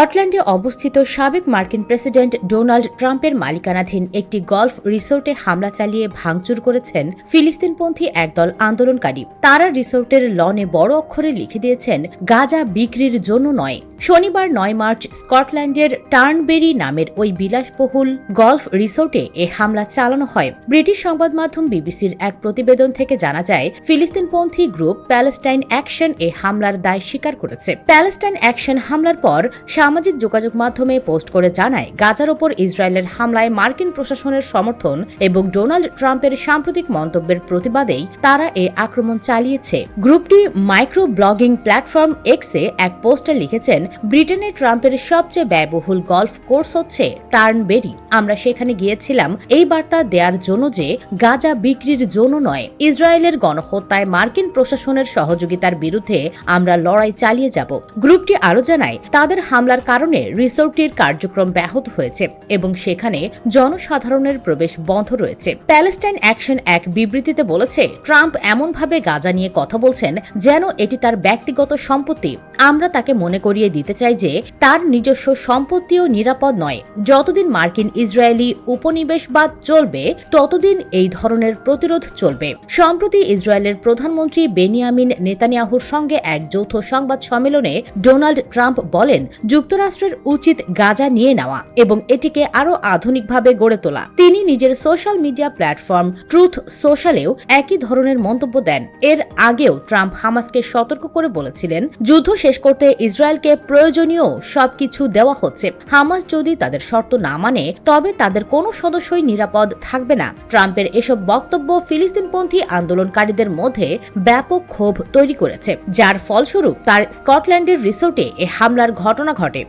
স্কটল্যান্ডে অবস্থিত সাবেক মার্কিন প্রেসিডেন্ট ডোনাল্ড ট্রাম্পের মালিকানাধীন একটি গলফ রিসোর্টে হামলা চালিয়ে ভাঙচুর করেছেন ফিলিস্তিনপন্থী একদল আন্দোলনকারী। তারা রিসোর্টের লনে বড় অক্ষরে লিখে দিয়েছেন, গাজা বিক্রির জন্য নয়। শনিবার ৯ মার্চ স্কটল্যান্ডের টার্নবেরি নামের ওই বিলাসবহুল গলফ রিসোর্টে এ হামলা চালানো হয়। ব্রিটিশ সংবাদ মাধ্যম বিবিসির এক প্রতিবেদন থেকে জানা যায়, ফিলিস্তিনপন্থী গ্রুপ প্যালেস্টাইন অ্যাকশন এ হামলার দায় স্বীকার করেছে। প্যালেস্টাইন অ্যাকশন হামলার পর সামাজিক যোগাযোগ মাধ্যমে পোস্ট করে জানায়, গাজার ওপর ইসরায়েলের হামলায় মার্কিন প্রশাসনের সমর্থন এবং ডোনাল্ড ট্রাম্পের সাম্প্রতিক মন্তব্যের প্রতিবাদেই তারা এ আক্রমণ চালিয়েছে। গ্রুপটি মাইক্রো ব্লগিং প্ল্যাটফর্ম এক্সে এক পোস্টে লিখেছেন, ব্রিটেনে ট্রাম্পের সবচেয়ে ব্যয়বহুল গলফ কোর্স হচ্ছে টার্নবেরি। আমরা সেখানে গিয়েছিলাম এই বার্তা দেওয়ার জন্য যে গাজা বিক্রির জন্য নয়। ইসরায়েলের গণহত্যায় মার্কিন প্রশাসনের সহযোগিতার বিরুদ্ধে আমরা লড়াই চালিয়ে যাব। গ্রুপটি আরও জানায়, তাদের হামলার কারণে রিসোর্টটির কার্যক্রম ব্যাহত হয়েছে এবং সেখানে জনসাধারণের প্রবেশ বন্ধ রয়েছে। প্যালেস্টাইন অ্যাকশন এক বিবৃতিতে বলেছে, ট্রাম্প এমনভাবে গাজা নিয়ে কথা বলছেন যেন এটি তার ব্যক্তিগত সম্পত্তি। আমরা তাকে মনে করিয়ে দিতে চাই যে তার নিজস্ব সম্পত্তিও নিরাপদ নয়। যতদিন মার্কিন ইসরায়েলি উপনিবেশবাদ চলবে ততদিন এই ধরনের প্রতিরোধ চলবে। সম্প্রতি ইসরায়েলের প্রধানমন্ত্রী বেনিয়ামিন নেতানিয়াহুর সঙ্গে এক যৌথ সংবাদ সম্মেলনে ডোনাল্ড ট্রাম্প বলেন, যুক্তরাষ্ট্রের উচিত গাজা নিয়ে নেওয়া এবং এটিকে আরও আধুনিকভাবে গড়ে তোলা। তিনি নিজের সোশ্যাল মিডিয়া প্ল্যাটফর্ম ট্রুথ সোশ্যালেও একই ধরনের মন্তব্য দেন। এর আগেও ট্রাম্প হামাসকে সতর্ক করে বলেছিলেন, যুদ্ধ শেষ করতে ইসরায়েলকে প্রয়োজনীয় সবকিছু দেওয়া হচ্ছে। হামাস যদি তাদের শর্ত না মানে তবে তাদের কোনো সদস্যই নিরাপদ থাকবে না। ট্রাম্পের এসব বক্তব্য ফিলিস্তিনপন্থী আন্দোলনকারীদের মধ্যে ব্যাপক ক্ষোভ তৈরি করেছে, যার ফলস্বরূপ তার স্কটল্যান্ডের রিসোর্টে এ হামলার ঘটনা ঘটে।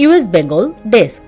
US Bengal desk.